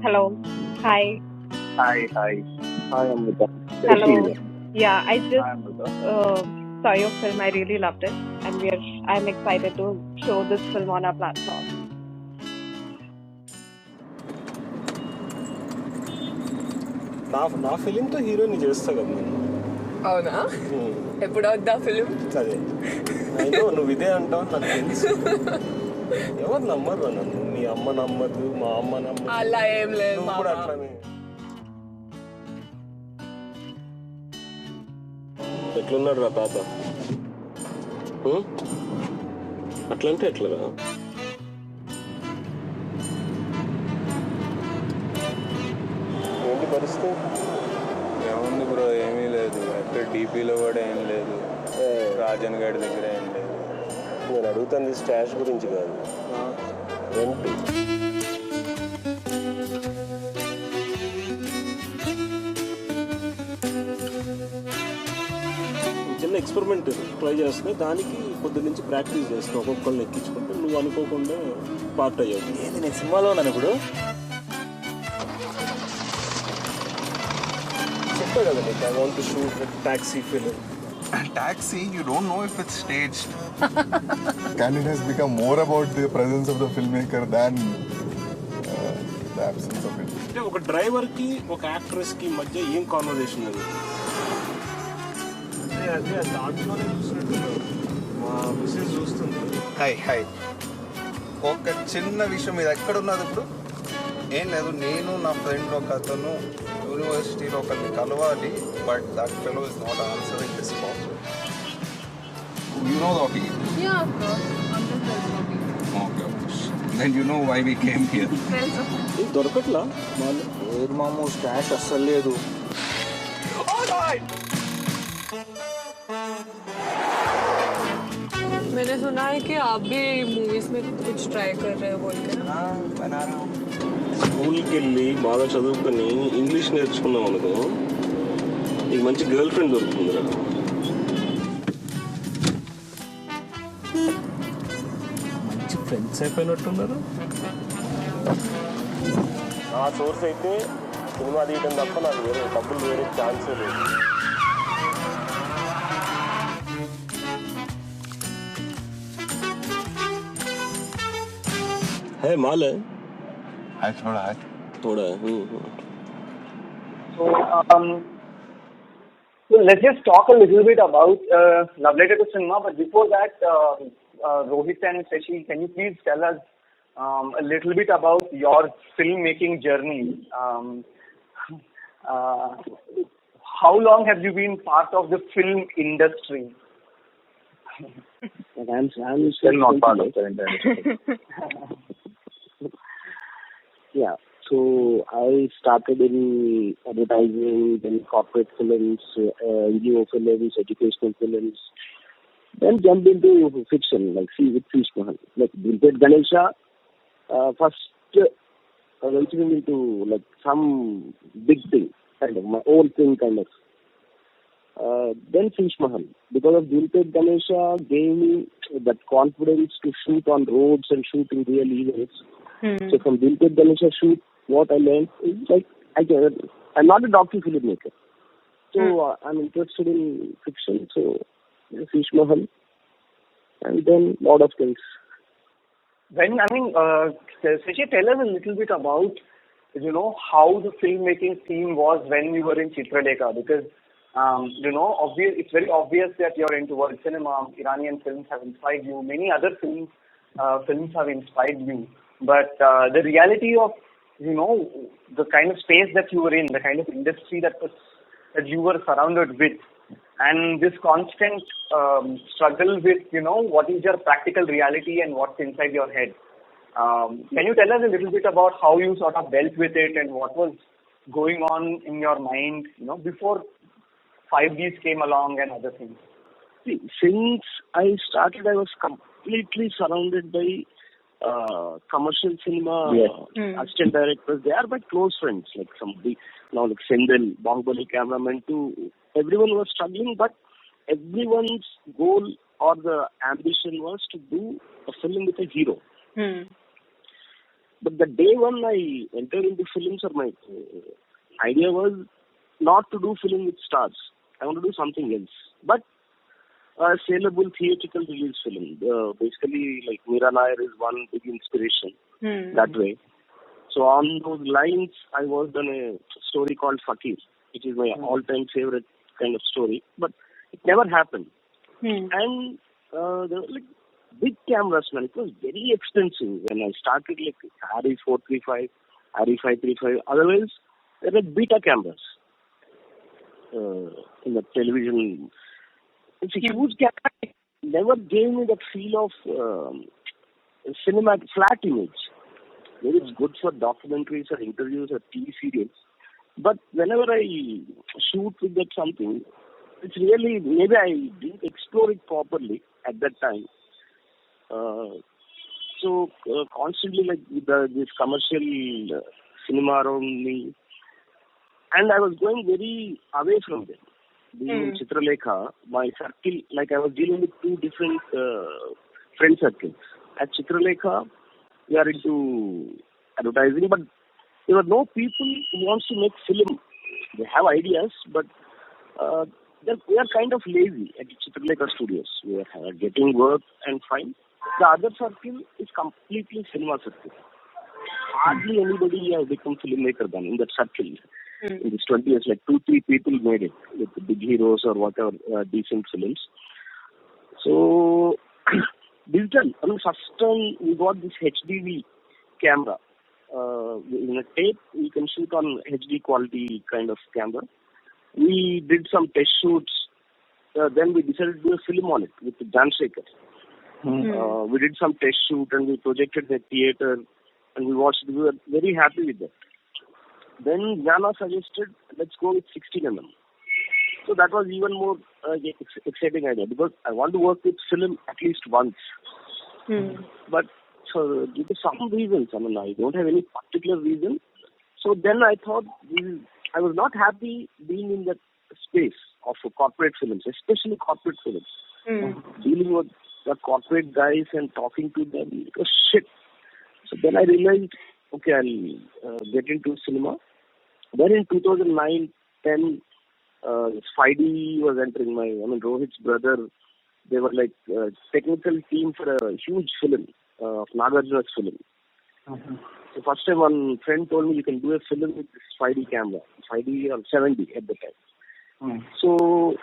Hello. Hi. Hi, hi. Hi, Amrita. Hello. Yeah, I just Hi, Amrita. saw your film. I really loved it, and I'm excited to show this film on our platform. నా ఫిలింతో హీరోని చేస్తా కదా నేను. అవునా? ఎప్పుడు వద్దా film? అదే అయినా నువ్వు ఇదే అంటావు నాకు తెలుసు. ఎవరు నమ్మరు నన్ను. మీ అమ్మ నమ్మదు, మా అమ్మ నమ్మదు. అలా ఏం లేదు నువ్వు కూడా అట్లానే. ఎట్లున్నాడు రా తాత? అట్లంటే ఎట్లరా? ఏంటి పరిస్థితి? ఏముంది బ్రో, ఏమీ లేదు. ఎక్కడ డీపీలో కూడా ఏం లేదు. రాజన్ గారి దగ్గర ఏం లేదు. నేను అడుగుతుంది స్టాష్ గురించి కాదు, రెంట్. చిన్న ఎక్స్పెరిమెంట్ ట్రై చేస్తున్నా, దానికి పొద్దు నుంచి ప్రాక్టీస్ చేస్తున్నా. ఒక్కొక్కరిని ఎక్కించుకుంటే నువ్వు అనుకోకుండా పార్ట్ అయ్యావు. ఏది నేను సినిమాలో ఉన్నాను ఇప్పుడు? చెప్పా కదా నీకు, I want to shoot taxi film. Taxi, you don't know if it's staged. Canon has become more about the presence of the filmmaker than the absence of it. అంటే ఒక డ్రైవర్కి ఒక యాక్ట్రెస్కి మధ్య ఏం కాన్వర్జేషన్ అది? అదే దాంట్లోనే చూసినట్టు మా మిస్సెస్ చూస్తుంది. హాయ్ ఒక చిన్న విషయం, ఇది ఎక్కడ ఉన్నది ఇప్పుడు? ఏం లేదు, నేను నా ఫ్రెండ్ ఒక అతను యూనివర్సిటీలో ఒకరిని కలవాలి, but that fellow is not answering this call. You know the OTE? Yeah, of course. Okay. Then you know why we came here. దొరకట్లా వాళ్ళు. లేదు మాము, స్టాష్ అస్సలు లేదు. मैंने सुना है कि आप भी मूवीज में कुछ ट्राई कर रहे हो बोल के ना? బనా రहा हूं. స్కూల్కి వెళ్ళి బాగా చదువుకొని ఇంగ్లీష్ నేర్చుకున్నాం అనుకో, నీకు మంచి గర్ల్ ఫ్రెండ్ దొరుకుతుందిరా. మంచి ఫ్రెండ్స్ అయిపోయినట్టున్నారు. నా సోర్స్ అయితే సినిమా తీయడం తప్ప నాకు వేరే డబ్బులు వేరే ఛాన్సే లేదు. है माल है Hi. थोड़ा So, so let's just talk a little bit about Love Letter to Cinema. But before that, Rohit and Shashi, can you please tell us a little bit about your filmmaking journey? How long have you been part of the film industry? I'm Still not part of the industry. Yeah. So I started in advertising, then corporate films, NGO films, educational films. Then jumped into fiction, like with Fish Mahal, like Dilpet Ganesha. First venturing into like some big thing, kind of my own thing, kind of. Then Fish Mahal, because of Dilpet Ganesha, gave me that confidence to shoot on roads and shoot in real events. So from Dilpet Ganesha shoot, what I learned is like I'm not a docu filmmaker, so I'm interested in fiction. So Fish Mahal, and then lot of things. Shashi, tell us a little bit about how the filmmaking scene was when you were in Chitralekha, because it's very obvious that you're into world cinema. Iranian films have inspired you. Many other films have inspired you. But the reality of the kind of space that you were in, the kind of industry that you were surrounded with, and this constant struggle with what is your practical reality and what's inside your head. Can you tell us a little bit about how you sort of dealt with it and what was going on in your mind before 5Ds came along and other things? See, since I started, I was completely surrounded by commercial cinema assistant directors. They are my close friends, like some big, like Sendel, Bahubali cameraman too. Everyone was struggling, but everyone's goal or the ambition was to do a film with a hero. But the day when I entered into films, or my idea was not to do film with stars. I want to do something else. But a saleable theatrical release film. Basically, like Meera Nair is one big inspiration that way. So on those lines, I worked on a story called Fakir, which is my all-time favorite kind of story. But it never happened. And there were like big cameras, man. It was very expensive when I started, like RE 435, RE 535. Otherwise, there were beta cameras in the television. It's a huge camera. It never gave me that feel of cinema flat image. Maybe it's good for documentaries or interviews or TV serials. But whenever I shoot with that something, it's really, maybe I didn't explore it properly at that time. So constantly, like with this commercial cinema around me, and I was going very away from them. Being in Chitralekha, my circle, like I was dealing with two different friend circles. At Chitralekha, we are into advertising, but there were no people who wants to make film. They have ideas, but we are kind of lazy at Chitralekha Studios. We are getting work and fine. The other circle is completely cinema circle. Hardly anybody has become filmmaker then in that circle. In these 20 years, like 2-3 people made it with the big heroes or whatever decent films. So digital. I mean, first time we got this HDV camera. In a tape, we can shoot on HD quality kind of camera. We did some test shoots. Then we decided to do a film on it with Jan Shekhar. We did some test shoot and we projected the theater and we watched it. We were very happy with that. Then Jana suggested, let's go with 16mm. So that was even more exciting idea because I want to work with film at least once. But for due to some reasons, I mean, I don't have any particular reason. So then I thought, I was not happy being in that space of corporate films, especially corporate films. Dealing with the corporate guys and talking to them, it was shit. So then I realized, okay, I'll get into cinema. Then in 2009-10, 5D was entering Rohit's brother. They were like technical team for a huge film, of Nagarjuna's film. So first time one friend told me you can do a film with this 5D camera, 5D or 7D at the time. So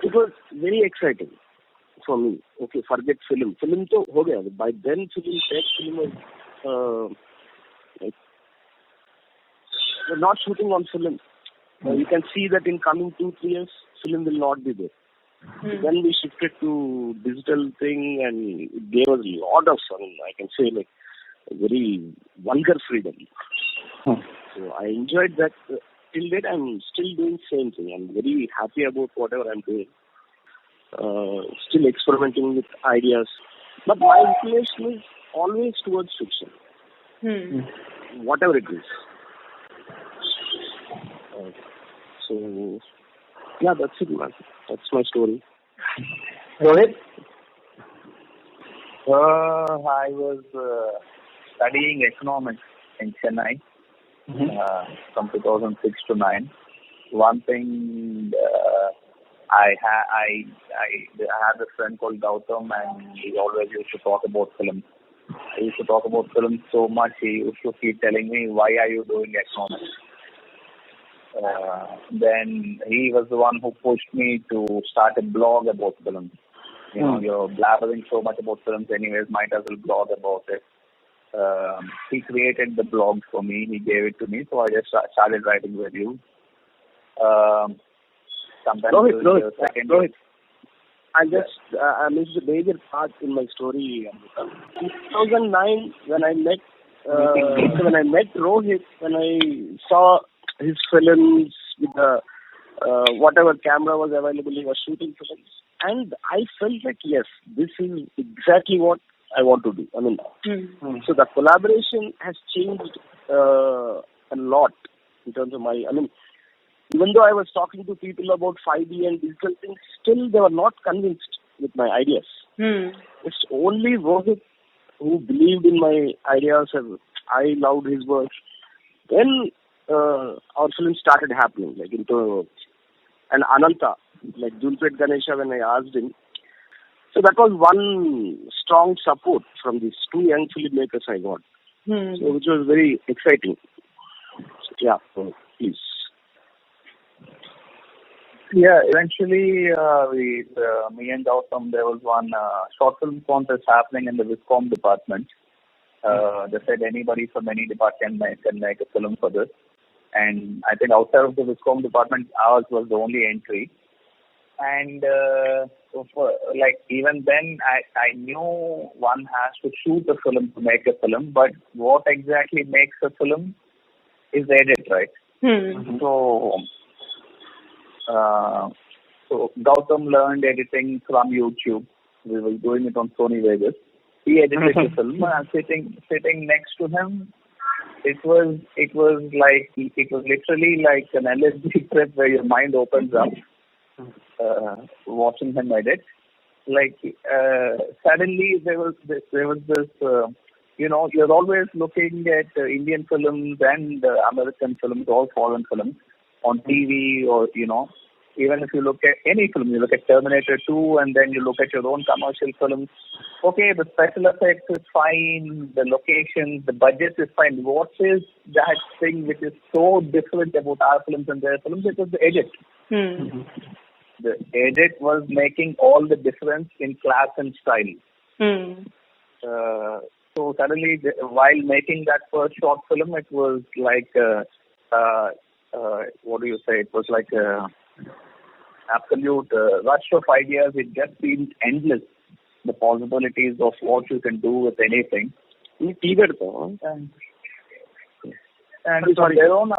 it was very exciting for me. Okay, forget film. Film to ho gaya. By then film was like, we're not shooting on film. You can see that in coming 2-3 years, film will not be there. Then we shifted to digital thing and it gave us a lot of, I can say like very vulgar freedom. So I enjoyed that. Till date, I'm still doing same thing. I'm very happy about whatever I'm doing. Still experimenting with ideas. But my inclination is always towards fiction. Whatever it is. So, yeah, that's it, man. That's my story. Rohit? I was studying economics in Chennai from 2006 to 9. One thing, I had a friend called Gautam and he always used to talk about film. He used to talk about film so much, he used to keep telling me, why are you doing economics? Then he was the one who pushed me to start a blog about films. You know, you're blabbering so much about films anyways, might as well blog about it. He created the blog for me, he gave it to me, so I just started writing reviews. Sometimes Rohit. I missed the major part in my story. In 2009, when I met Rohit, when I saw his films with the whatever camera was available, he was shooting films, and I felt like yes, this is exactly what I want to do. I mean, so the collaboration has changed a lot in terms of my. I mean, even though I was talking to people about 5D and digital things, still they were not convinced with my ideas. It's only Rohit who believed in my ideas. I loved his work. Then our film started happening, like into and Ananta, like Julpet Ganesha, when I asked him. So that was one strong support from these two young filmmakers I got, so, which was very exciting. So, yeah, so please. Yeah, eventually, me and Gautam, there was one short film contest happening in the Viscom department. They said anybody from any department can make a film for this. And I think outside of the Viscom department, ours was the only entry. And even then, I knew one has to shoot a film to make a film, but what exactly makes a film is the edit, right? So Gautam learned editing from YouTube. We were doing it on Sony Vegas. He edited the film, and sitting next to him, it was literally like an LSD trip where your mind opens up. Watching him edit, suddenly there was this. You're always looking at Indian films and American films, all foreign films on TV, or even if you look at any film, you look at Terminator 2, and then you look at your own commercial films. Okay, the special effects is fine, the locations, the budget is fine. What is that thing which is so different about our films and their films? It was the edit. The edit was making all the difference in class and style. So suddenly, while making that first short film, it was like, what do you say? It was like absolute rush of ideas. It just seemed endless, the possibilities of what you can do with anything. And from there on,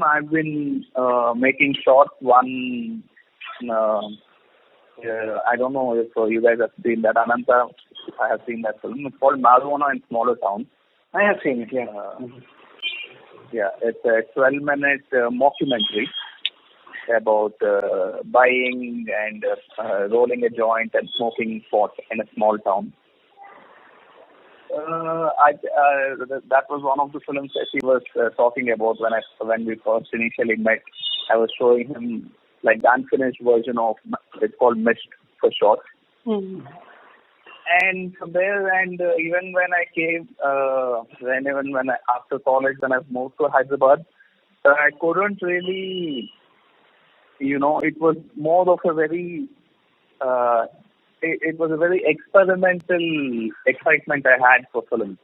I've been making short one. I don't know if you guys have seen that. Ananta, I have seen that film. It's called Marijuana in Smaller Towns. I have seen it, yeah. Yeah, it's a 12-minute mockumentary about buying and rolling a joint and smoking pot in a small town. That was one of the films that he was talking about when we first initially met. I was showing him like the unfinished version of, it's called Mist for short. And from there, and even when I came, after college, when I moved to Hyderabad, I couldn't really, it was more of a very, it was a very experimental excitement I had for film.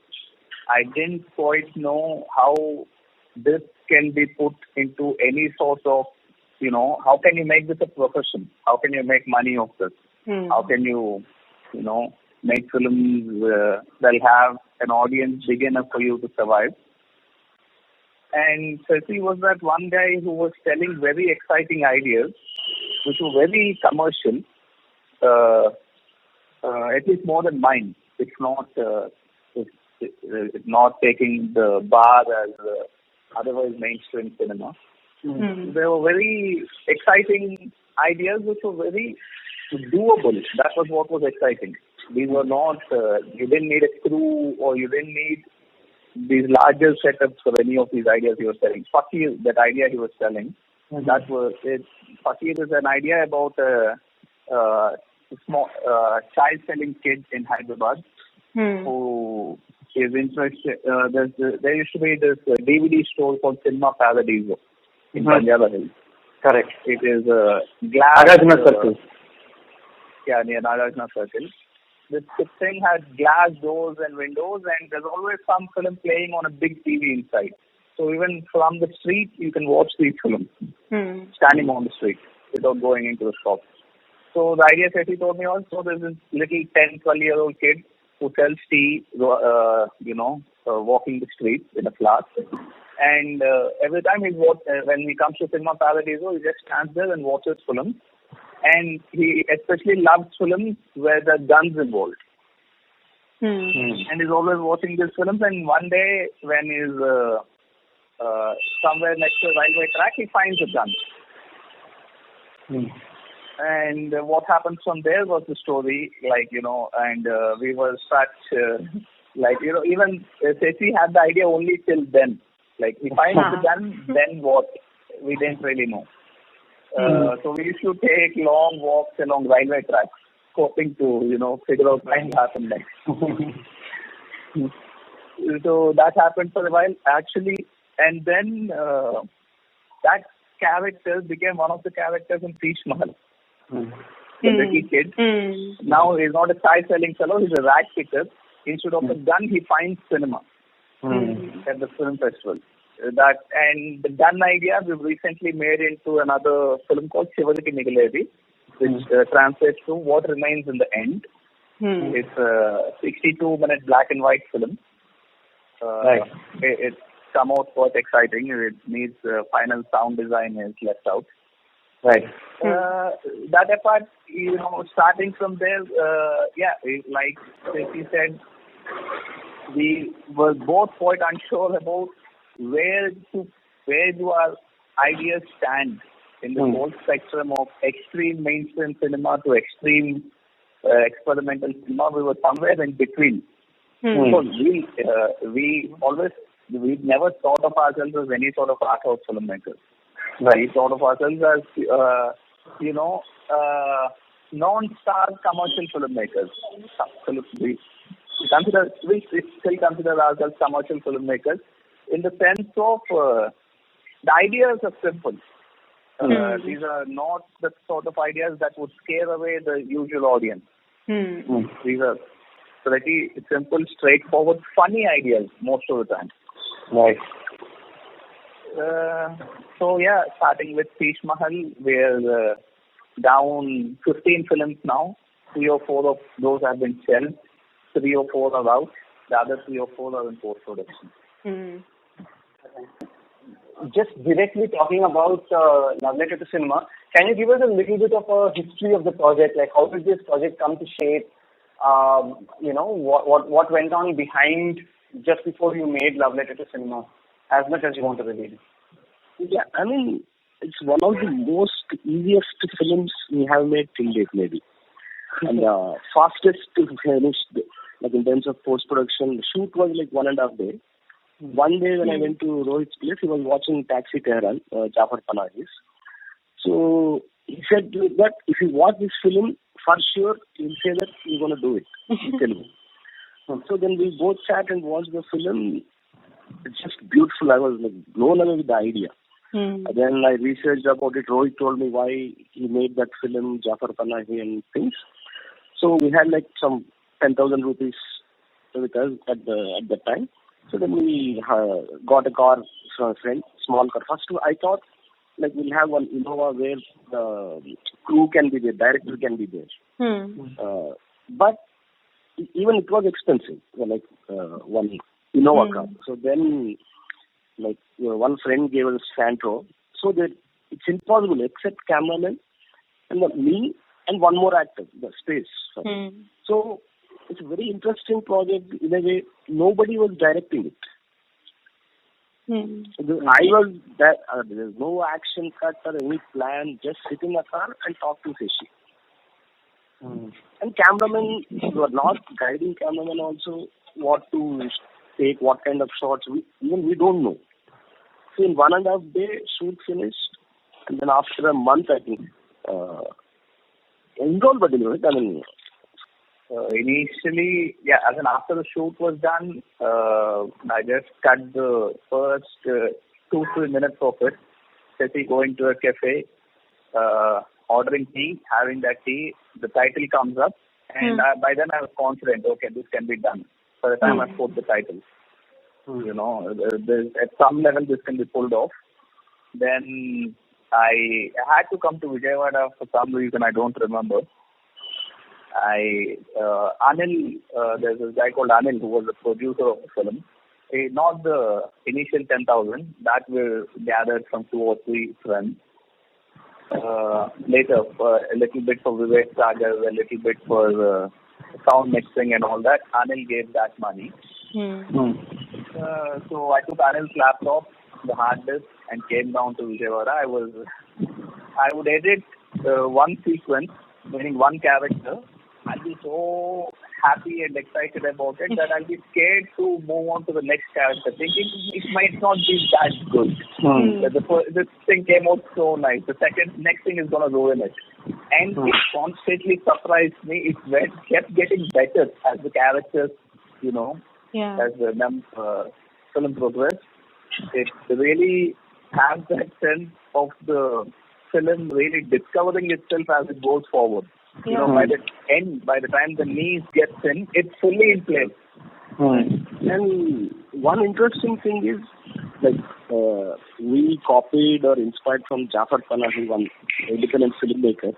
I didn't quite know how this can be put into any sort of, how can you make this a profession? How can you make money of this? How can you, make films that'll have an audience big enough for you to survive? And Sasi was that one guy who was telling very exciting ideas, which were very commercial, at least more than mine. It's not taking the bar as otherwise mainstream cinema. There were very exciting ideas which were very doable. That was what was exciting. These were not, you didn't need a crew, or you didn't need these larger setups for any of these ideas he was selling. Fakir, that idea he was selling, that was it. Fakir is an idea about a small child selling kid in Hyderabad who is interested. There used to be this DVD store called Cinema Paradiso in Punjab Hills. Correct. It is a glass. Nagarjuna Circle. Yeah, near Nagarjuna Circle. This thing has glass doors and windows, and there's always some film playing on a big TV inside. So even from the street, you can watch these films standing on the street without going into the shop. So the idea that he told me also, there's this little 10, 12-year-old kid who sells tea, walking the street in a flask. And every time when he comes to Cinema Paradiso, he just stands there and watches films. And he especially loves films where there are guns involved. And he's always watching these films. And one day, when he's somewhere next to a railway track, he finds a gun. And what happens from there was the story, and we were such Like, even Sesi had the idea only till then. Like, he finds the gun, then what? We didn't really know. So we used to take long walks along railway tracks, hoping to, figure out what will happen next. So that happened for a while, actually. And then that character became one of the characters in Fish Mahal. The little kid. Now he's not a chai-selling fellow, he's a rat picker. Instead of a gun, he finds cinema at the film festival. And the gun idea we've recently made into another film called Shivariki Migiledi, which translates to What Remains in the End. It's a 62-minute black and white film. It's come out quite exciting. It needs final sound design is left out. That apart, starting from there, like he said, we were both quite unsure about where do our ideas stand in the whole spectrum of extreme mainstream cinema to extreme experimental cinema. We were somewhere in between. So we never thought of ourselves as any sort of art house filmmakers. We thought of ourselves as, non-star commercial filmmakers. We still consider ourselves commercial filmmakers in the sense of the ideas are simple. These are not the sort of ideas that would scare away the usual audience. These are pretty simple, straightforward, funny ideas most of the time. Starting with Fish Mahal, we're down 15 films now. 3 or 4 of those have been shelved. 3 or 4 are out. The other 3 or 4 are in post-production. Just directly talking about Love Letter to Cinema, can you give us a little bit of a history of the project? Like, how did this project come to shape? What went on behind just before you made Love Letter to Cinema, as much as you want to reveal? Yeah, I mean, it's one of the most easiest films we have made till date, maybe. And fastest to finish, like in terms of post-production. The shoot was like 1.5 days. One day when I went to Rohit's place, he was watching Taxi Tehran, Jafar Panahi's. So he said that if you watch this film, for sure, he'll say that you're going to do it in Telugu. So then we both sat and watched the film. It's just beautiful. I was like blown away with the idea. Then I researched about it. Rohit told me why he made that film, Jafar Panahi and things. So we had like some 10,000 rupees with us at the time. So then we got a car from a friend, small car. First, I thought like we'll have one Innova where the crew can be there, director can be there. But even it was expensive, like one Innova car. So then, like one friend gave us Santro. So that it's impossible except cameraman and me and one more actor, the space. So it's a very interesting project in a way. Nobody was directing it. I was that there's no action cut or any plan. Just sit in a car and talk to Shashi. And cameramen were not guiding cameramen also what to take, what kind of shots. We don't know. So in 1.5 day, shoot finished, and then after a month, I think. Initially, as in after the shoot was done, I just cut the first 2-3 minutes of it. Sesi going to a cafe, ordering tea, having that tea, the title comes up, and by then I was confident, okay, this can be done. By the time I spoke the title, at some level this can be pulled off. Then I had to come to Vijayawada for some reason, I don't remember. Anil, there's a guy called Anil who was the producer of the film. Not the initial 10,000, that we gathered from 2 or 3 friends. Later, a little bit for Vivek Sagar, a little bit for sound mixing and all that. Anil gave that money. So I took Anil's laptop, the hard disk, and came down to Vijayawada. I would edit one sequence, meaning one character. I'd be so happy and excited about it that I'll be scared to move on to the next character, thinking it might not be that good. This thing came out so nice. The next thing is going to ruin it. And it constantly surprised me. It kept getting better as the characters, as the film progressed. It really has that sense of the film really discovering itself as it goes forward. By the end, by the time the knees gets in, it's fully in place. And one interesting thing is, we copied or inspired from Jafar Panahi, one independent filmmaker,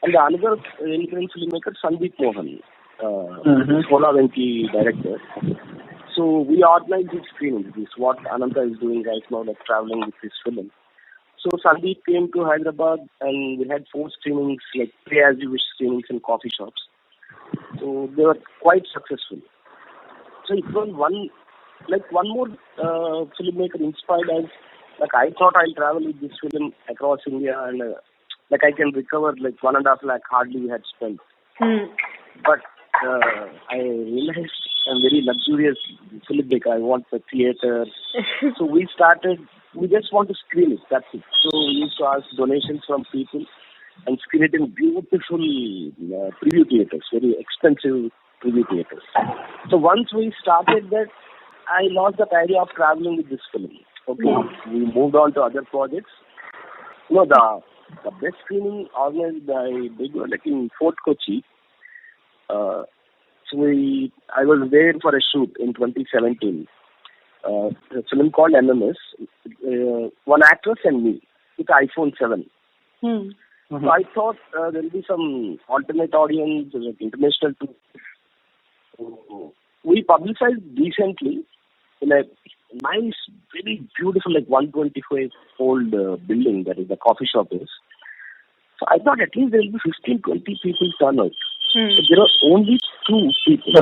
and the another independent filmmaker, Sandeep Mohan, Sola Venki director. So we organized these screenings. This is what Ananta is doing right now, traveling with his film. So Sandeep came to Hyderabad and we had 4 screenings, play as you wish screenings in coffee shops. So they were quite successful. So it was one more filmmaker inspired us. I thought I'll travel with this film across India and I can recover 1.5 lakh hardly we had spent. But I realized I'm very luxurious filmmaker. I want the theater. So we just want to screen it, that's it. So we used to ask donations from people and screen it in beautiful preview theaters, very expensive preview theaters. So once we started that, I lost that idea of traveling with this film. Okay, we moved on to other projects. The best screening organized by Big One in Fort Kochi. I was there for a shoot in 2017. A film called MMS, one actress and me, with iPhone 7. So I thought there will be some alternate audience, international too. We publicized decently in a nice, very beautiful, 125-old building that is the coffee shop is. So I thought at least there will be 15-20 people turn out. But there are only 2 people.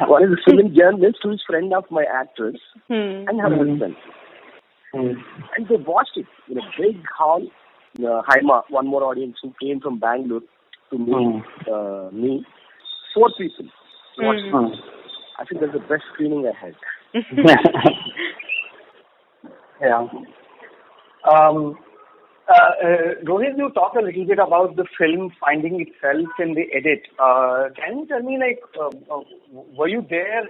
One is a film journalist who is friend of my actress and her husband. And they watched it in a big hall. Haima, one more audience who came from Bangalore to meet me. 4 people watched it. I think that's the best screening I had. Rohit, you talked a little bit about the film finding itself in the edit. Can you tell me, were you there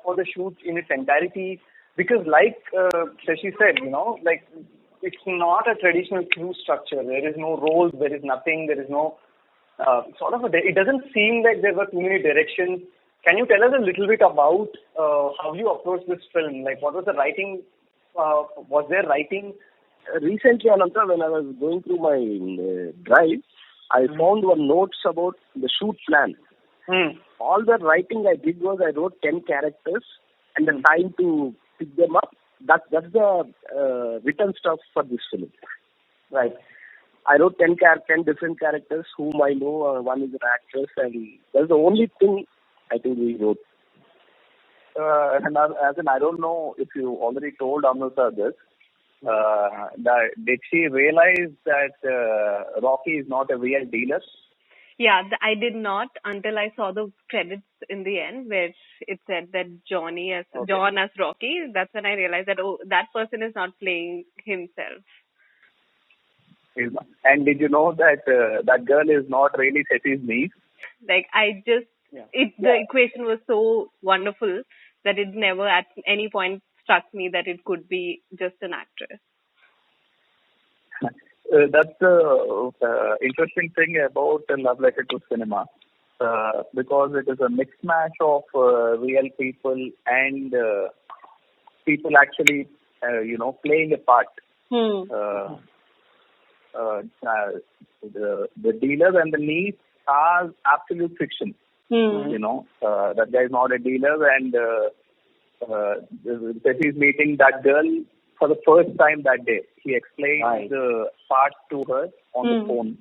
for the shoot in its entirety? Because Shashi said, it's not a traditional crew structure. There is no roles, there is nothing, there is no it doesn't seem like there were too many directions. Can you tell us a little bit about how you approached this film? What was the writing? Was there writing? Recently, Ananta, when I was going through my drive, I found one notes about the shoot plan. All the writing I did was I wrote 10 characters and the time to pick them up. That's the written stuff for this film. Right. I wrote 10 different characters whom I know. One is an actress, and that's the only thing I think we wrote. I don't know if you already told Amrita this. Did she realize that Rocky is not a real dealer? Yeah, I did not until I saw the credits in the end where it said that John as Rocky. That's when I realized that that person is not playing himself. And did you know that that girl is not really Seti's niece? The equation was so wonderful that it never at any point struck me that it could be just an actress. That's the interesting thing about Love Letter to Cinema, because it is a mixed match of real people and people actually, playing a part. The dealer and the niece are absolute fiction. That guy is not a dealer, and Seti is meeting that girl for the first time that day. He explained the part to her on the phone.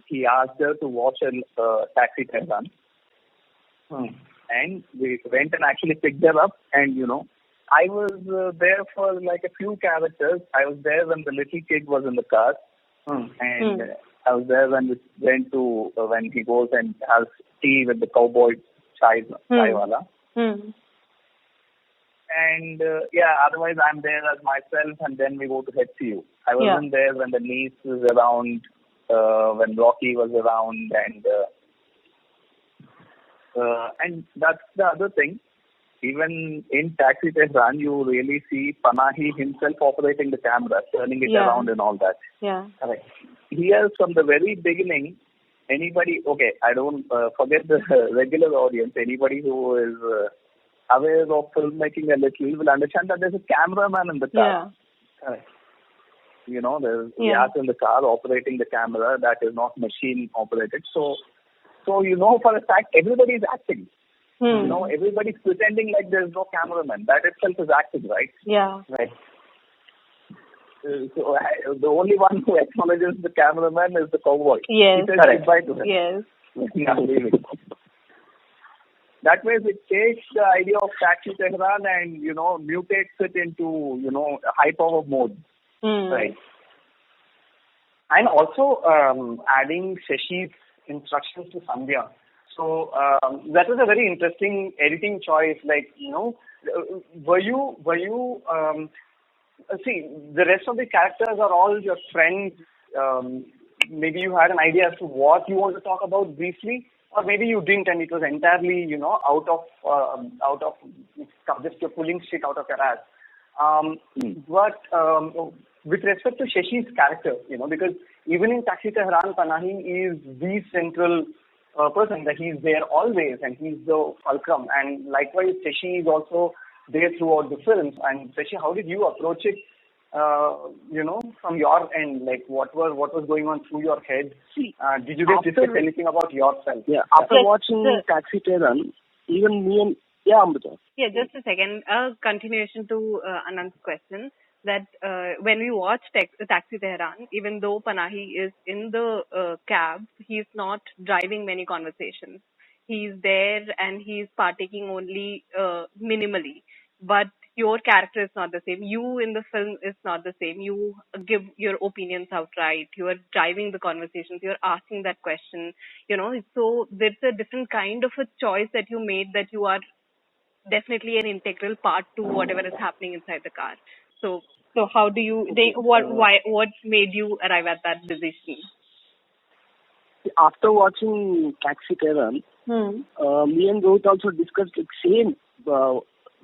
He asked her to watch a Taxi Tehran. And we went and actually picked her up, and I was there for a few characters. I was there when the little kid was in the car, and I was there when we went to when he goes and has tea with the cowboy chai wala. And otherwise I'm there as myself, and then we go to HCU. I wasn't there when the niece was around, when Rocky was around, and that's the other thing. Even in Taxi Tehran, you really see Panahi himself operating the camera, turning it around and all that. Yeah. Correct. Here, from the very beginning, anybody, I don't forget the regular audience, anybody who is aware of filmmaking a little will understand that there's a cameraman in the car. Yeah. Correct. There's gas in the car operating the camera that is not machine operated. So for a fact, everybody is acting. Everybody's pretending like there's no cameraman. That itself is acting, right? Yeah. Right. So the only one who acknowledges the cameraman is the cowboy. Yes. He says goodbye to him. Yes. Yeah, leaving. That way, it takes the idea of Taxi Tehran and mutates it into a high power mode. Right. And also adding Shashi's instructions to Sandhya. So that was a very interesting editing choice. Like, were you see, the rest of the characters are all your friends. Maybe you had an idea as to what you want to talk about briefly, or maybe you didn't, and it was entirely, out of just you're pulling shit out of your ass. But with respect to Shashi's character, because even in Taxi Tehran, Panahi is the central person, that he's there always, and he's the fulcrum. And likewise, Shashi is also there throughout the films. And Shashi, how did you approach it? From your end, like what was going on through your head? Did you get discuss anything about yourself? Yeah, after watching Taxi Tehran, even me and Amrita. Yeah, just a second. A continuation to Anand's question. That when we watch Taxi Tehran, even though Panahi is in the cab, he's not driving many conversations. He's there and he's partaking only minimally. But your character is not the same. You in the film is not the same. You give your opinions outright. You are driving the conversations. You're asking that question. So there's a different kind of a choice that you made, that you are definitely an integral part to whatever is happening inside the car. So how do you what made you arrive at that decision? After watching Taxi Tehran, me and Rohit also discussed the same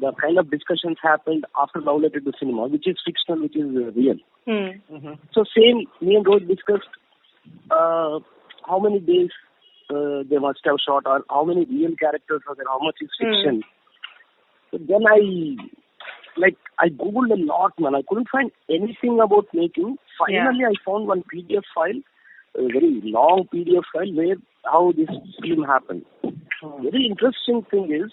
the kind of discussions happened after Love Letter to Cinema, which is fictional, which is real. So same, me and Rohit discussed how many days they must have shot, or how many real characters are there, how much is fiction. So then I googled a lot, man. I couldn't find anything about making. Finally, I found one PDF file, a very long PDF file, where how this film happened. Very interesting thing is,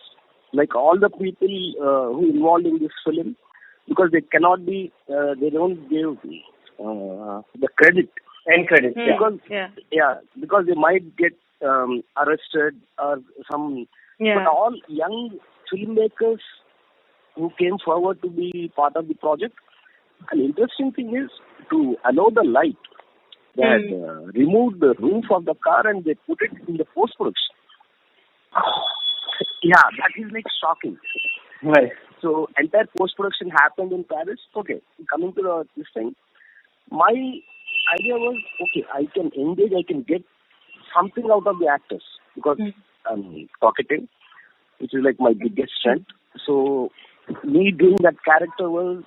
like all the people who involved in this film, because they cannot be, they don't give the credit. End credit. Because they might get arrested or some. But all young filmmakers who came forward to be part of the project. An interesting thing is to allow the light that removed the roof of the car and they put it in the post-production. That is like shocking. Right. So entire post-production happened in Paris. Okay, coming to this thing, my idea was, I can engage, I can get something out of the actors, because I'm talkative, which is like my biggest strength. So me doing that character was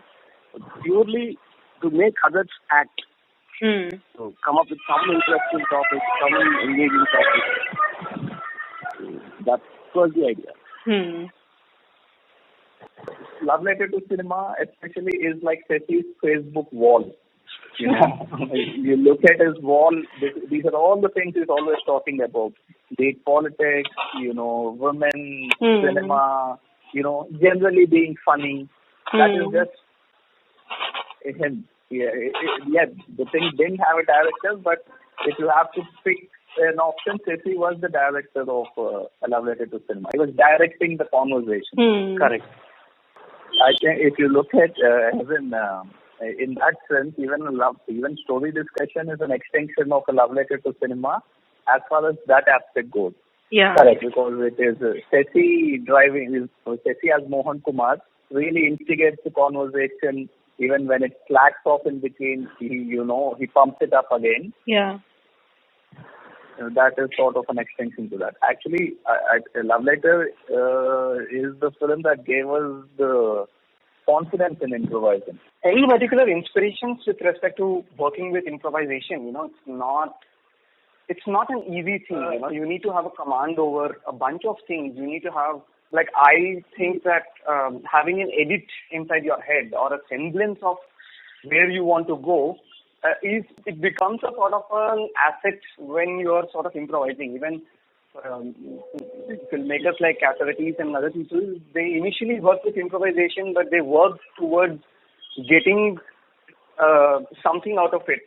purely to make others act. So come up with some interesting topics, some engaging topics. That was the idea. Love Letter to Cinema especially is like Shashi's Facebook wall. You look at his wall, these are all the things he's always talking about. Be it politics, women, cinema, generally being funny. That is just him. The thing didn't have a director, but if you have to pick an option, Shashi was the director of A Love Letter to Cinema. He was directing the conversation. Correct. I think if you look at in that sense, even story discussion is an extension of a love letter to cinema, as far as that aspect goes. Yeah. Correct. Because it is Ceci as Mohan Kumar really instigates the conversation. Even when it slacks off in between, he pumps it up again. Yeah. That is sort of an extension to that. Actually, Love Letter is the film that gave us the confidence in improvising. Any particular inspirations with respect to working with improvisation? It's not an easy thing. You need to have a command over a bunch of things. You need to have, I think that having an edit inside your head or a semblance of where you want to go, it becomes a sort of an asset when you are sort of improvising. Even filmmakers like Cassavetes and other people, they initially work with improvisation, but they work towards getting something out of it.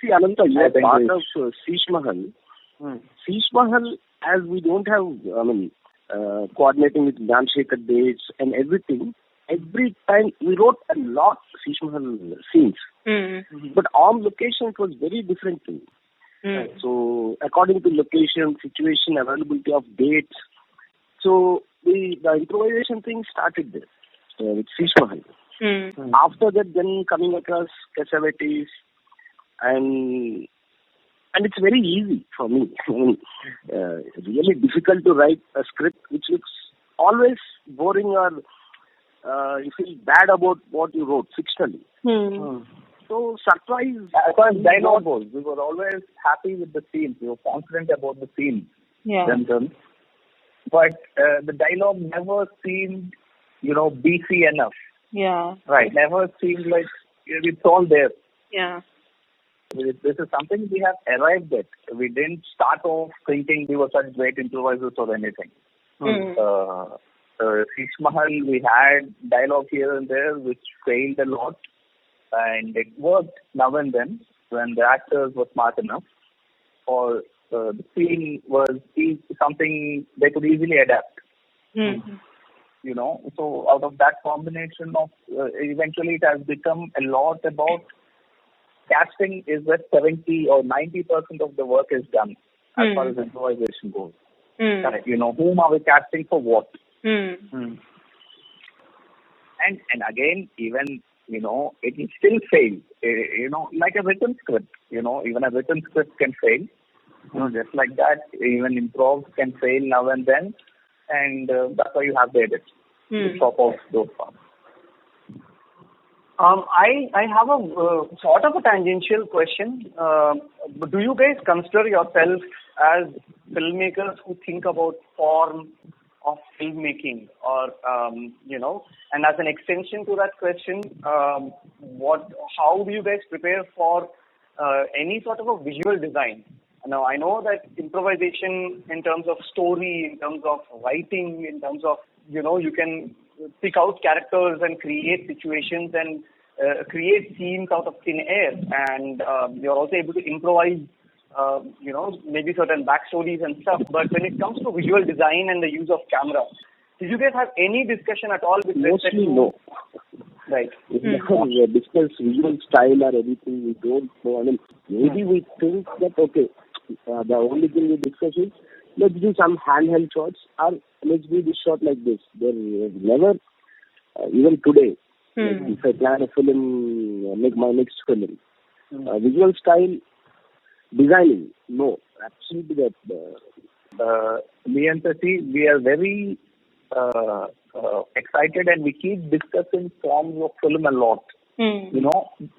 See, Ananta, you are part of Sheesh Mahal. Sheesh Mahal, as we don't have, coordinating with Gyan Shekhar dates and everything, every time we wrote a lot of Sheesh Mahal scenes. But on location it was very different thing. So according to location, situation, availability of dates. So the improvisation thing started there with Sheesh Mahal. After that, then coming across Cassavetes, and it's very easy for me. Really difficult to write a script which looks always boring or you feel bad about what you wrote fictionally. So surprise. As far as dialogue goes, we were always happy with the scenes. We were confident about the scenes themselves. But the dialogue never seemed, beefy enough. Yeah. Right. Never seemed like it's all there. Yeah. This is something we have arrived at. We didn't start off thinking we were such great improvisers or anything. Sheesh Mahal, we had dialogue here and there which failed a lot. And it worked now and then when the actors were smart enough, or the scene was something they could easily adapt. So out of that combination of, eventually it has become a lot about casting is where 70 or 90% of the work is done as far as improvisation goes. Whom are we casting for what? And again, even, it will still fail. Like a written script, even a written script can fail. Just like that, even improv can fail now and then. And that's why you have the edits to chop off those parts. I have a sort of a tangential question. Do you guys consider yourself as filmmakers who think about form of filmmaking, or and as an extension to that question, how do you guys prepare for any sort of a visual design? Now, I know that improvisation in terms of story, in terms of writing, in terms of, you can pick out characters and create situations and create scenes out of thin air. And you're also able to improvise, maybe certain backstories and stuff. But when it comes to visual design and the use of camera, did you guys have any discussion at all with respect to... Mostly no. Right. We never discuss visual style or anything. We don't know. Maybe we think that, okay, the only thing we discuss is, let's do some handheld shots, or let's do this shot like this. There never, even today, if I plan a film, make my next film, visual style, designing, no, absolutely that. Me and Ceci, we are very excited, and we keep discussing forms of film a lot.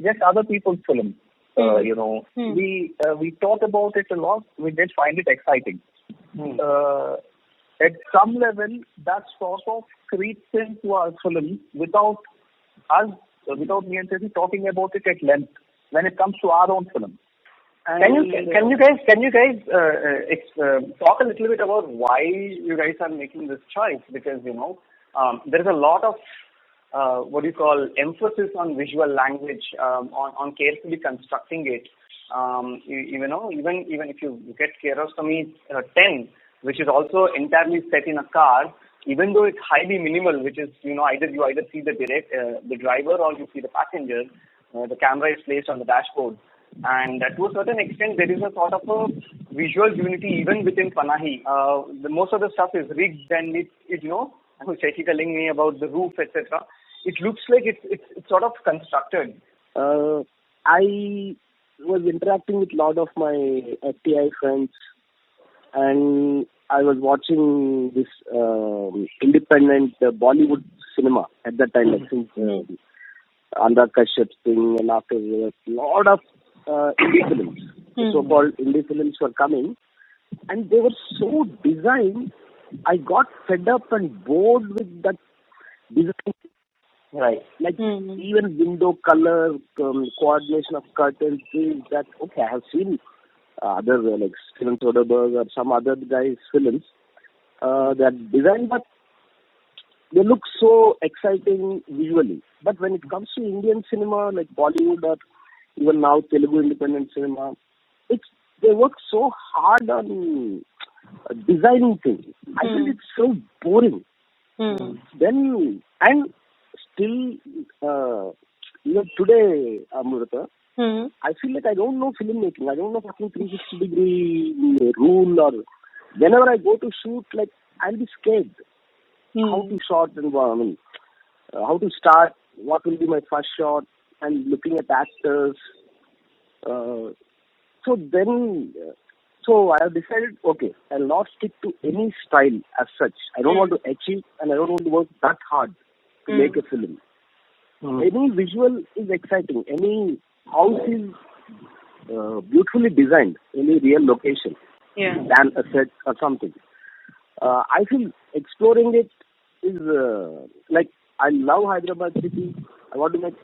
Just other people's films. We thought about it a lot. We did find it exciting. At some level, that sort of creeps into our film without me and Ceci talking about it at length when it comes to our own film. Can you guys talk a little bit about why you guys are making this choice? Because there is a lot of emphasis on visual language, on carefully constructing it. Even if you look at Kiarostami 10, which is also entirely set in a car, even though it's highly minimal, which is, either you see the driver or you see the passenger, the camera is placed on the dashboard. And to a certain extent, there is a sort of a visual unity even within Panahi. Most of the stuff is rigged, and Shashi telling me about the roof, etc. It looks like it's sort of constructed. I was interacting with a lot of my FTI friends, and I was watching this independent Bollywood cinema at that time, like since Anurag Kashyap's thing, and after a lot of indie films, so-called indie films were coming, and they were so designed, I got fed up and bored with that design. Right. Like even window color, coordination of curtains, that, okay, I have seen other like Steven Soderbergh or some other guys' films that design, but they look so exciting visually. But when it comes to Indian cinema, like Bollywood or even now Telugu independent cinema, they work so hard on designing things. I feel it's so boring. Then, and still, today, Amrita, I feel like I don't know filmmaking. I don't know fucking 360-degree rule, or whenever I go to shoot, like, I'll be scared. How to shot and how to start, what will be my first shot, and looking at actors. So I have decided, okay, I'll not stick to any style as such. I don't want to achieve, and I don't want to work that hard to make a film. Any visual is exciting. Any house is beautifully designed. Any real location, than a set or something. I feel exploring it is like, I love Hyderabad city. I want to make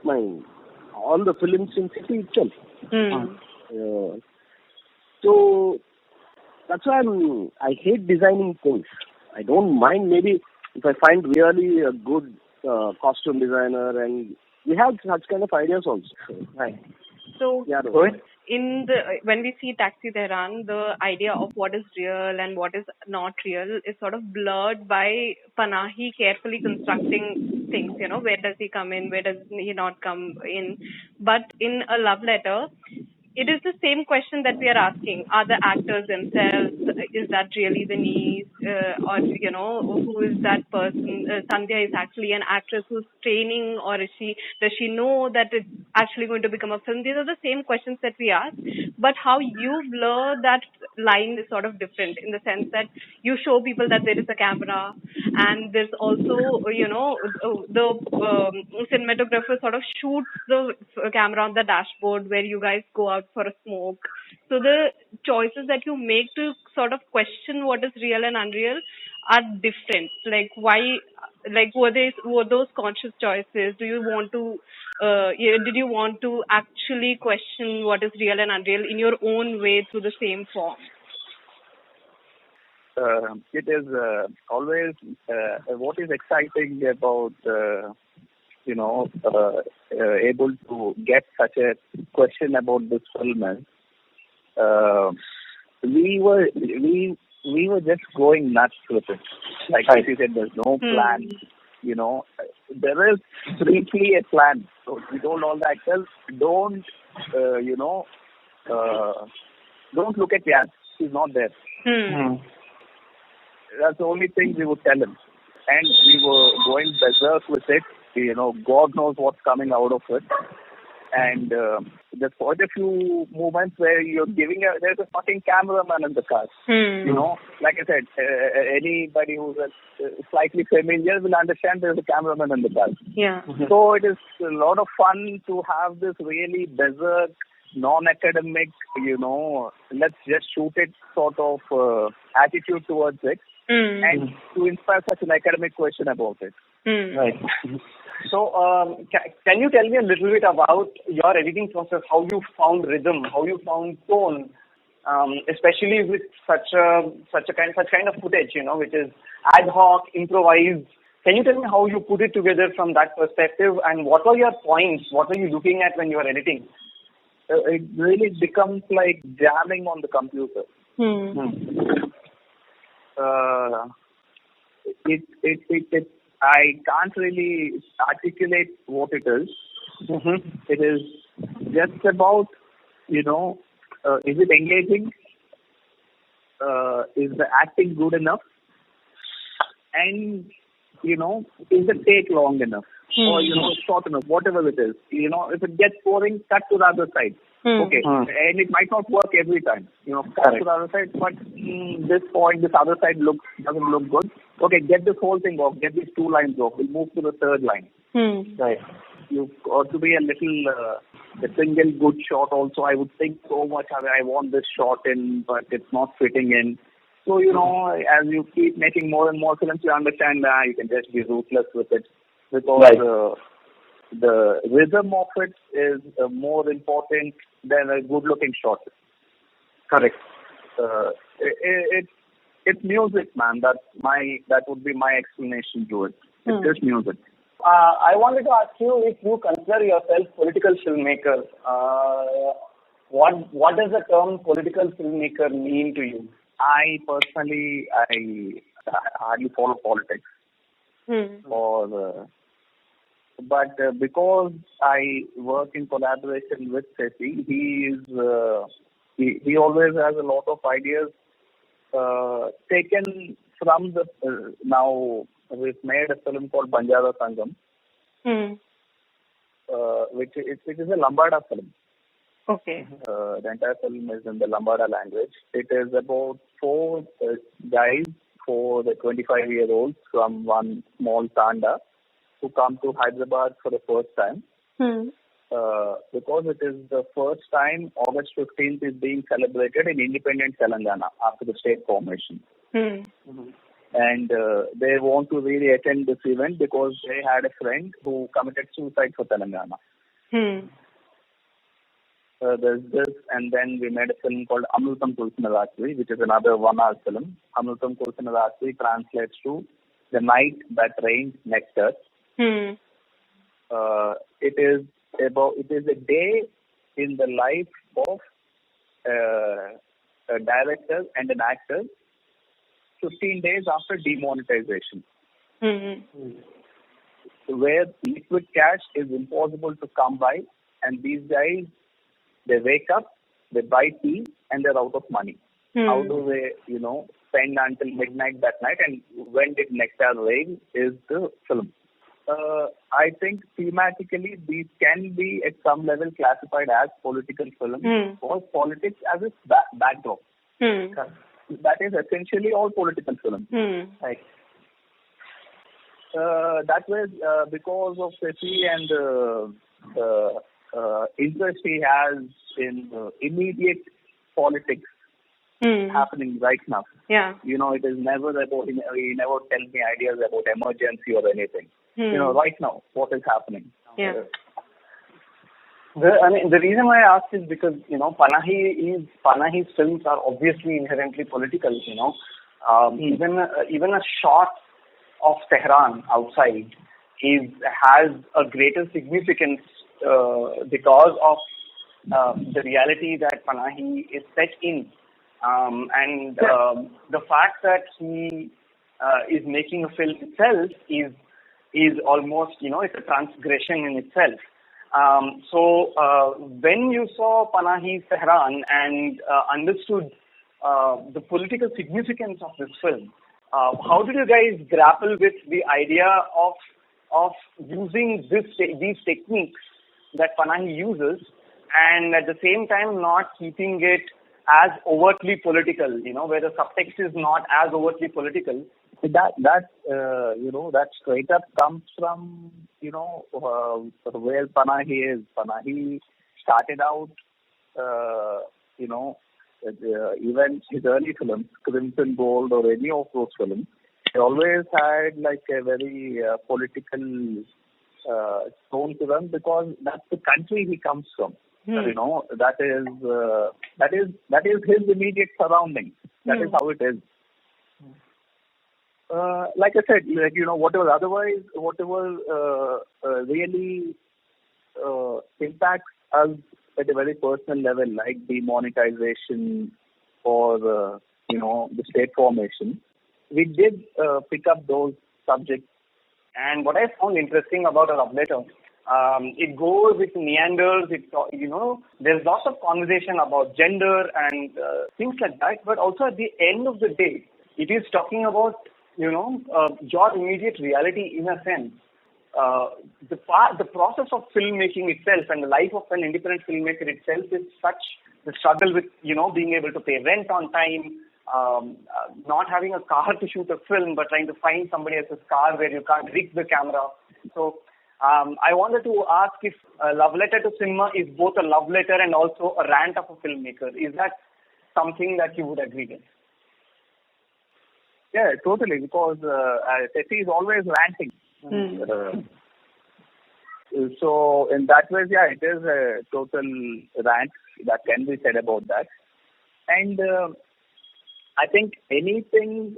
all the films in city itself. So that's why I hate designing things. I don't mind, maybe if I find really a good costume designer, and we have such kind of ideas also. Right. So when we see Taxi Tehran, the idea of what is real and what is not real is sort of blurred by Panahi carefully constructing things. Where does he come in? Where does he not come in? But in A Love Letter, it is the same question that we are asking. Are the actors themselves, is that really the niece? Or, who is that person? Sandhya is actually an actress who's training, or does she know that it's actually going to become a film? These are the same questions that we ask. But how you blur that line is sort of different, in the sense that you show people that there is a camera, and there's also, the cinematographer sort of shoots the camera on the dashboard where you guys go out for a smoke. So the choices that you make to sort of question what is real and unreal are different. Like, why? Like, were those conscious choices? Do you want to? Did you want to actually question what is real and unreal in your own way through the same form? It is always what is exciting about able to get such a question about this film is we were just going nuts with it. Like you said, there's no plan. There is briefly a plan. So we told all the actors, don't look at Yas. He's not there. That's the only thing we would tell him. And we were going berserk with it. God knows what's coming out of it. And there's quite a few moments where there's a fucking cameraman in the car. Like I said, anybody who's slightly familiar will understand there's a cameraman in the car. Yeah. So it is a lot of fun to have this really berserk, non-academic, let's just shoot it sort of attitude towards it, and to inspire such an academic question about it. Right. So, can you tell me a little bit about your editing process? How you found rhythm? How you found tone? Especially with such kind of footage, which is ad hoc, improvised. Can you tell me how you put it together from that perspective? And what are your points? What are you looking at when you are editing? It really becomes like jamming on the computer. I can't really articulate what it is. It is just about, is it engaging? Is the acting good enough? And, is the take long enough? Or, short enough, whatever it is. If it gets boring, cut to the other side. Okay. And it might not work every time. Cut to the other side, but this other side doesn't look good. Okay, get this whole thing off, get these 2 lines off. We'll move to the 3rd line. Right. You've got to be a little, a single good shot also. I would think so much, I want this shot in, but it's not fitting in. So, as you keep making more and more films, you understand you can just be ruthless with it. Because the rhythm of it is more important than a good-looking shot. Correct. It's music, man. That would be my explanation to it. It's just music. I wanted to ask you if you consider yourself political filmmaker. What does the term political filmmaker mean to you? I personally, I hardly follow politics. But because I work in collaboration with Sesi, he always has a lot of ideas taken from the now we've made a film called Banjara Sangam, which is a Lambada film. Okay. The entire film is in the Lambada language. It is about 4 guys, 4 25-year-olds from one small Tanda who come to Hyderabad for the first time. Because it is the first time August 15th is being celebrated in independent Telangana after the state formation. And they want to really attend this event because they had a friend who committed suicide for Telangana. There's this, and then we made a film called Amrutam Tulsina Ratri, which is another 1-hour film. Amrutam Tulsina Ratri translates to The Night That Rained Nectar. It is a day in the life of a director and an actor 15 days after demonetization, where liquid cash is impossible to come by, and these guys, they wake up, they buy tea, and they're out of money. How do they, spend until midnight that night, and when did nectar rain is the film. I think thematically these can be at some level classified as political films or politics as its backdrop. That is essentially all political films. Right. That was because of Sesi and the interest he has in immediate politics happening right now. Yeah. It is never about, he never tells me ideas about emergency or anything. Right now, what is happening? Yeah. The reason why I asked is because, Panahi's films are obviously inherently political, Even a shot of Tehran outside has a greater significance because of the reality that Panahi is set in. And the fact that he is making a film itself is almost, it's a transgression in itself. So when you saw Panahi's Tehran and understood the political significance of this film, how did you guys grapple with the idea of using these techniques that Panahi uses, and at the same time not keeping it as overtly political, where the subtext is not as overtly political? That straight up comes from, where Panahi is. Panahi started out, even his early films, Crimson Gold or any of those films, he always had like a very political tone to them because that's the country he comes from. That is his immediate surroundings. That is how it is. Like I said, whatever really impacts us at a very personal level, like demonetization or the state formation, we did pick up those subjects. And what I found interesting about a love letter, it goes, it meanders, there's lots of conversation about gender and things like that, but also at the end of the day, it is talking about, your immediate reality in a sense. The process of filmmaking itself and the life of an independent filmmaker itself is such the struggle with, being able to pay rent on time, not having a car to shoot a film, but trying to find somebody else's car where you can't rig the camera. So I wanted to ask if a love letter to cinema is both a love letter and also a rant of a filmmaker. Is that something that you would agree with? Yeah, totally, because Tessie is always ranting. So in that way, yeah, it is a total rant that can be said about that. And I think anything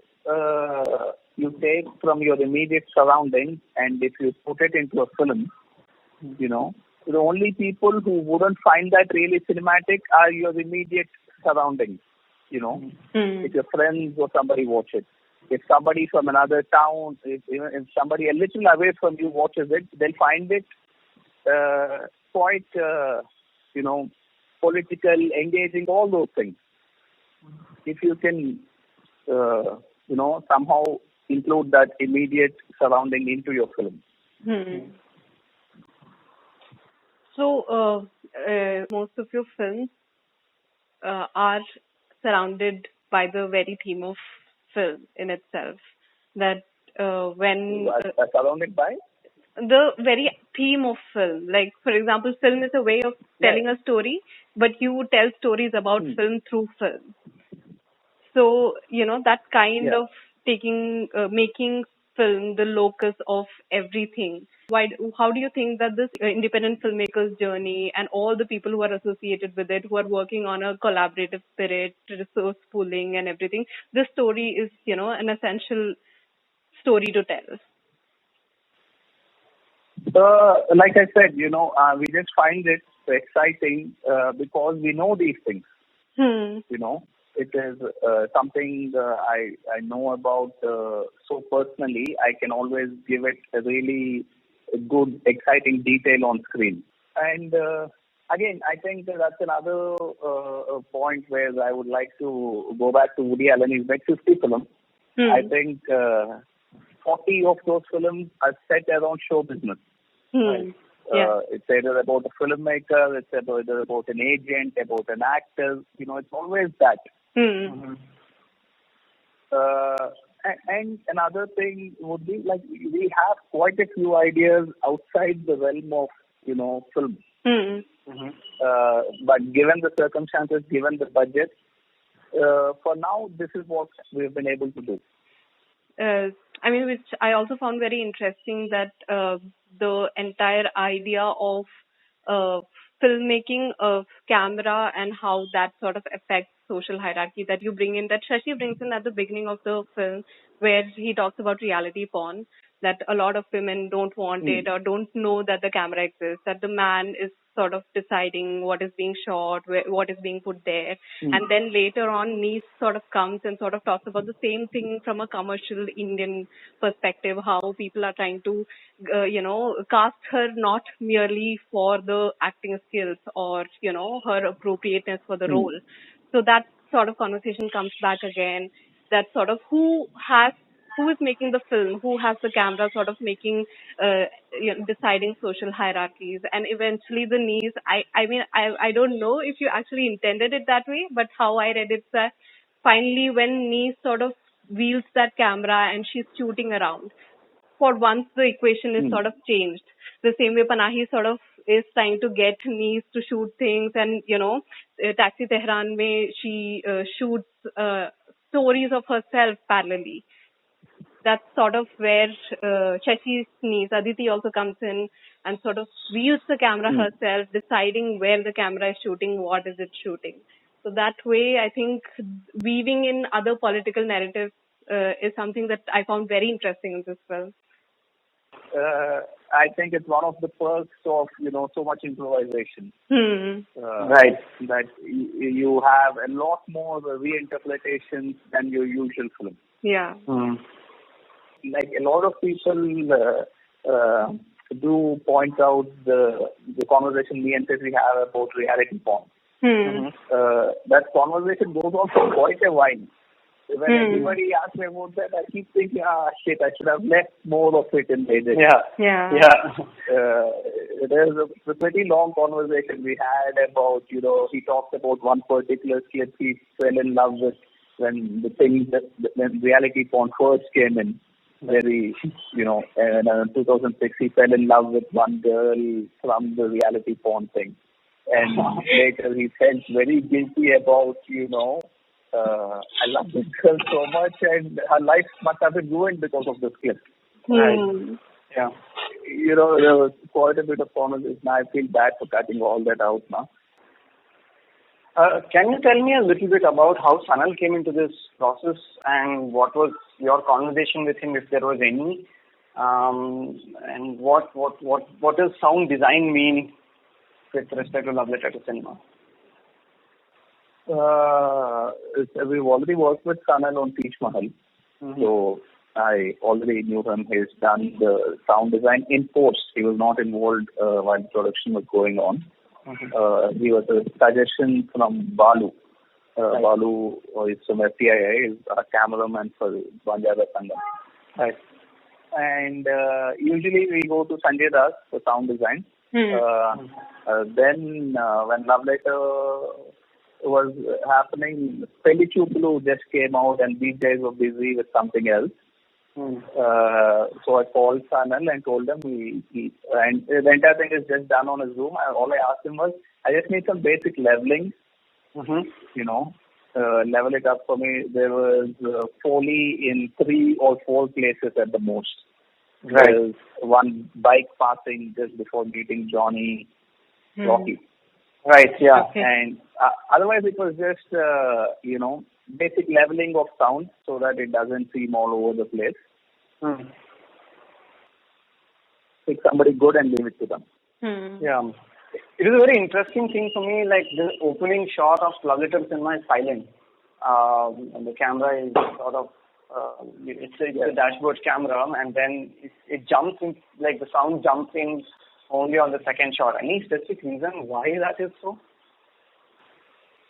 you take from your immediate surroundings and if you put it into a film, the only people who wouldn't find that really cinematic are your immediate surroundings, if your friends or somebody watch it. If somebody from another town, if somebody a little away from you watches it, they'll find it quite, political, engaging, all those things. If you can, somehow include that immediate surrounding into your film. So, most of your films are surrounded by the very theme of film in itself. That when surrounded by the very theme of film, like for example, film is a way of telling a story, but you tell stories about film through film. So that kind of making film the locus of everything. How do you think that this independent filmmaker's journey and all the people who are associated with it, who are working on a collaborative spirit, resource pooling and everything, this story is, an essential story to tell? Like I said, we just find it exciting because we know these things. It is something I know about so personally. I can always give it a really good, exciting detail on screen. And again, I think that's another point where I would like to go back to Woody Allen. He's made 50 films. I think 40 of those films are set around show business. Right? It's either about a filmmaker, it's either about an agent, about an actor. It's always that. And another thing would be like we have quite a few ideas outside the realm of film. But given the circumstances, given the budget, for now this is what we've been able to do. Which I also found very interesting, that the entire idea of filmmaking of camera and how that sort of affects social hierarchy that you bring in, that Shashi brings in at the beginning of the film, where he talks about reality porn, that a lot of women don't want it or don't know that the camera exists, that the man is sort of deciding what is being shot, what is being put there. And then later on, Nees sort of comes and sort of talks about the same thing from a commercial Indian perspective, how people are trying to, cast her not merely for the acting skills or, her appropriateness for the role. So that sort of conversation comes back again, that sort of who is making the film, who has the camera sort of making, deciding social hierarchies. And eventually the Nees, I don't know if you actually intended it that way, but how I read it, that finally when Nees sort of wields that camera and she's shooting around, for once the equation is sort of changed. The same way Panahi sort of is trying to get Nees to shoot things, and, Taxi Tehran mein she shoots stories of herself parallelly. That's sort of where Shashi's Nees, Aditi also comes in and sort of wields the camera herself, deciding where the camera is shooting, what is it shooting. So that way, I think weaving in other political narratives is something that I found very interesting in this film. I think it's one of the perks of, so much improvisation. Right. That you have a lot more reinterpretations than your usual film. Yeah. Like a lot of people do point out the conversation me and Ceci have about reality porn. That conversation goes on for quite a while. When everybody asks me about that, I keep thinking, shit, I should have left more of it in Vedic. There's a pretty long conversation we had about, he talked about one particular clip he fell in love with when when reality porn first came in. In 2006, he fell in love with one girl from the reality porn thing. And later he felt very guilty about, I love this girl so much and her life must have been ruined because of this clip. Right? Yeah. There was quite a bit of conversation. I feel bad for cutting all that out now. Can you tell me a little bit about how Sanal came into this process and what was your conversation with him, if there was any, and what does sound design mean with respect to Love Letter to Cinema? We've already worked with Sanal on Teach Mahal, so I already knew him. He's done the sound design in post. He was not involved while production was going on. He was a suggestion from Balu. Balu is from FTII, is a cameraman for Banjara Sangam. Right. And usually we go to Sanjay Das for sound design. Then when Love Letter was happening, Pelli Choopulu just came out and these guys were busy with something else. So I called Sanal and told him and the entire thing is just done on a Zoom. All I asked him was, I just need some basic leveling, level it up for me. There was Foley in 3 or 4 places at the most. Right. There's one bike passing just before meeting Johnny Rocky. Right, yeah. Okay. And otherwise it was just, basic leveling of sound so that it doesn't seem all over the place. Pick somebody good and leave it to them. Yeah. It is a very interesting thing for me, like the opening shot of Love Letter to Cinema is silent. And the camera is sort of, it's a dashboard camera, and then it jumps in, like the sound jumps in only on the second shot. Any specific reason why that is so?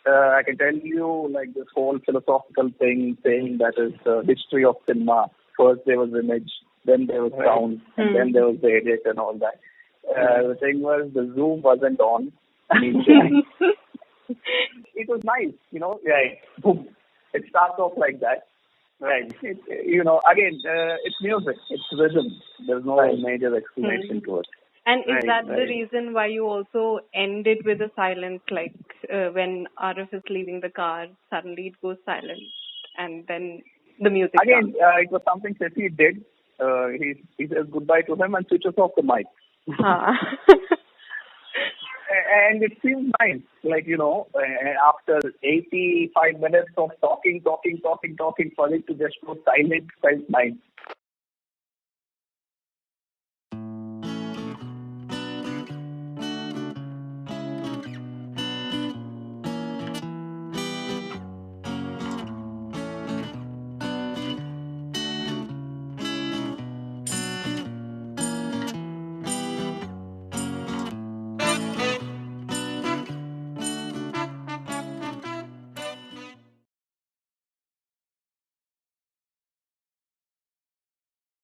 I can tell you, like this whole philosophical thing saying that is the history of cinema. First there was image, then there was sound, and then there was the edit and all that. The thing was, the zoom wasn't on. It was nice, Right. Boom. It starts off like that. Right. Again, it's music. It's rhythm. There's no major explanation to it. And is that the reason why you also end it with a silence, like when Arif is leaving the car, suddenly it goes silent and then the music again, it was something Ceci did. He says goodbye to him and switches off the mic. And it seems nice, like, after 85 minutes of talking, for it to just go silent felt nice.